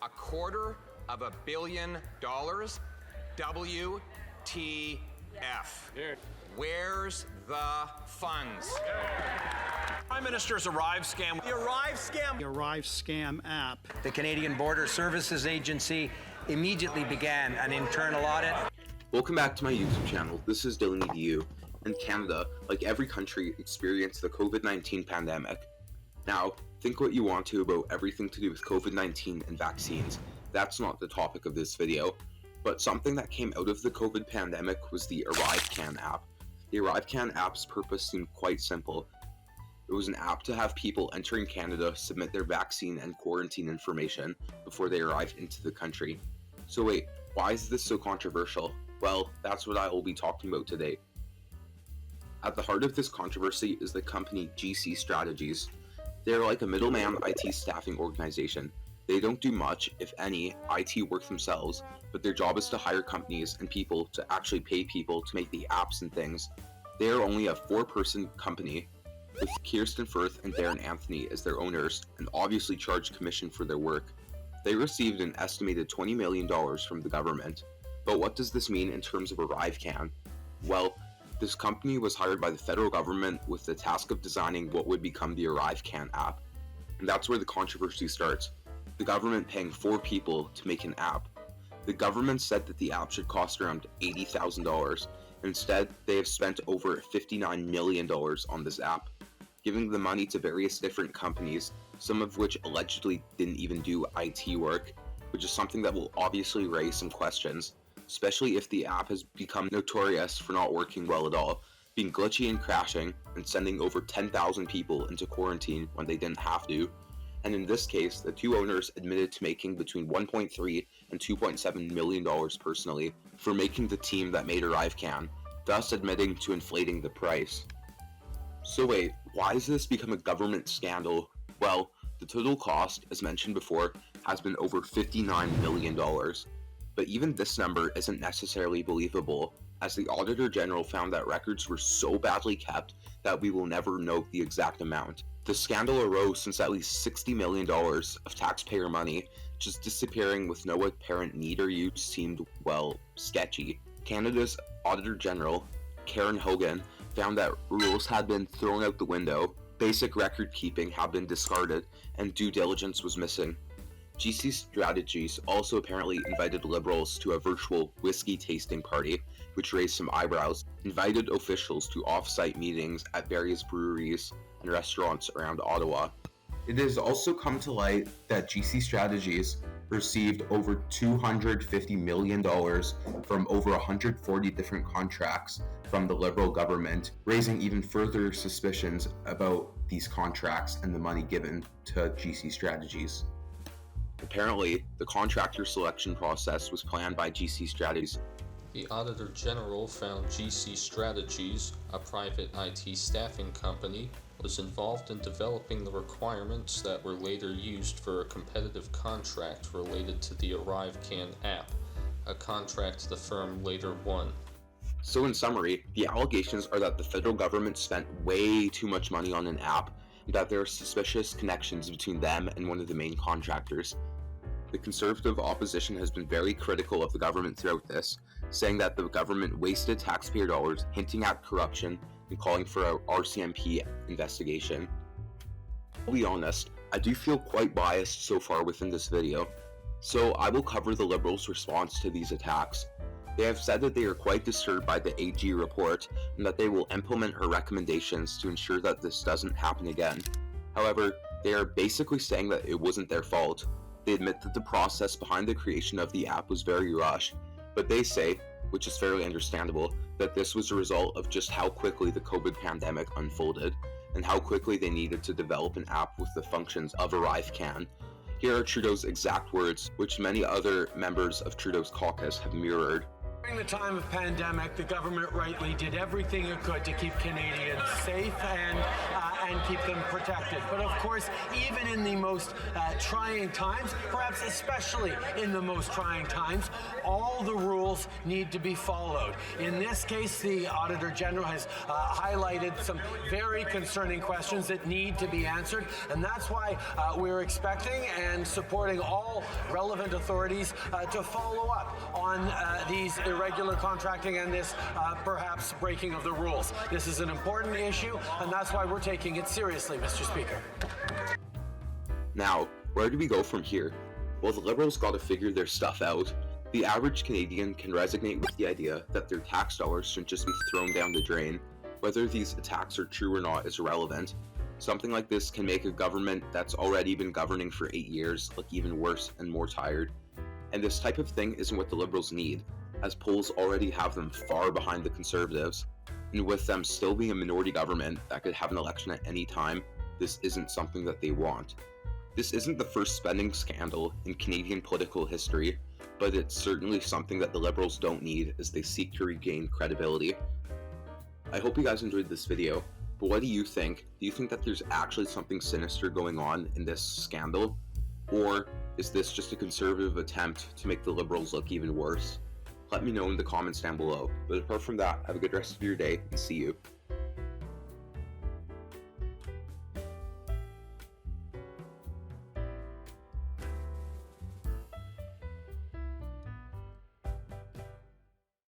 $250 billion. WTF. Where's the funds? Prime Minister's ArriveCAN. The ArriveCAN. The ArriveCAN app. The Canadian Border Services Agency immediately began an internal audit. Welcome back to my YouTube channel. This is Dylan EDU, and Canada, like every country, experienced the COVID-19 pandemic. Now, think what you want to about everything to do with COVID-19 and vaccines. That's not the topic of this video. But something that came out of the COVID pandemic was the ArriveCAN app. The ArriveCAN app's purpose seemed quite simple. It was an app to have people entering Canada submit their vaccine and quarantine information before they arrived into the country. So wait, why is this so controversial? Well, that's what I will be talking about today. At the heart of this controversy is the company GC Strategies. They are like a middleman IT staffing organization. They don't do much, if any, IT work themselves, but their job is to hire companies and people to actually pay people to make the apps and things. They are only a 4-person company, with Kirsten Firth and Darren Anthony as their owners, and obviously charge commission for their work. They received an estimated $20 million from the government. But what does this mean in terms of ArriveCAN? Well, this company was hired by the federal government with the task of designing what would become the ArriveCAN app. And that's where the controversy starts. The government paying 4 people to make an app. The government said that the app should cost around $80,000. Instead, they have spent over $59 million on this app, giving the money to various different companies, some of which allegedly didn't even do IT work, which is something that will obviously raise some questions, especially if the app has become notorious for not working well at all, being glitchy and crashing, and sending over 10,000 people into quarantine when they didn't have to. And in this case, the 2 owners admitted to making between $1.3 and $2.7 million personally for making the team that made ArriveCAN, thus admitting to inflating the price. So wait, why has this become a government scandal? Well, the total cost, as mentioned before, has been over $59 million. But even this number isn't necessarily believable, as the Auditor General found that records were so badly kept that we will never know the exact amount. The scandal arose since at least $60 million of taxpayer money just disappearing with no apparent need or use seemed, well, sketchy. Canada's Auditor General, Karen Hogan, found that rules had been thrown out the window, basic record keeping had been discarded, and due diligence was missing. GC Strategies also apparently invited Liberals to a virtual whiskey tasting party, which raised some eyebrows, invited officials to off-site meetings at various breweries and restaurants around Ottawa. It has also come to light that GC Strategies received over $250 million from over 140 different contracts from the Liberal government, raising even further suspicions about these contracts and the money given to GC Strategies. Apparently, the contractor selection process was planned by GC Strategies. The Auditor General found GC Strategies, a private IT staffing company, was involved in developing the requirements that were later used for a competitive contract related to the ArriveCAN app, a contract the firm later won. So in summary, the allegations are that the federal government spent way too much money on an app, and that there are suspicious connections between them and one of the main contractors. The Conservative opposition has been very critical of the government throughout this, saying that the government wasted taxpayer dollars, hinting at corruption, and calling for a RCMP investigation. I'll be honest, I do feel quite biased so far within this video, so I will cover the Liberals' response to these attacks. They have said that they are quite disturbed by the AG report, and that they will implement her recommendations to ensure that this doesn't happen again. However, they are basically saying that it wasn't their fault. They admit that the process behind the creation of the app was very rushed, but they say, which is fairly understandable, that this was a result of just how quickly the COVID pandemic unfolded, and how quickly they needed to develop an app with the functions of ArriveCAN. Here are Trudeau's exact words, which many other members of Trudeau's caucus have mirrored. During the time of pandemic, the government rightly did everything it could to keep Canadians safe and keep them protected. But of course, even in the most trying times, perhaps especially in the most trying times, all the rules need to be followed. In this case, the Auditor General has highlighted some very concerning questions that need to be answered, and that's why we're expecting and supporting all relevant authorities to follow up on these irregular contracting and this perhaps breaking of the rules. This is an important issue, and that's why we're taking it seriously, Mr. Speaker. Now, where do we go from here? Well, the Liberals gotta figure their stuff out. The average Canadian can resonate with the idea that their tax dollars shouldn't just be thrown down the drain. Whether these attacks are true or not is irrelevant. Something like this can make a government that's already been governing for 8 years look even worse and more tired. And this type of thing isn't what the Liberals need, as polls already have them far behind the Conservatives. And with them still being a minority government that could have an election at any time, this isn't something that they want. This isn't the first spending scandal in Canadian political history, but it's certainly something that the Liberals don't need as they seek to regain credibility. I hope you guys enjoyed this video, but what do you think? Do you think that there's actually something sinister going on in this scandal? Or is this just a Conservative attempt to make the Liberals look even worse? Let me know in the comments down below. But apart from that, have a good rest of your day and see you.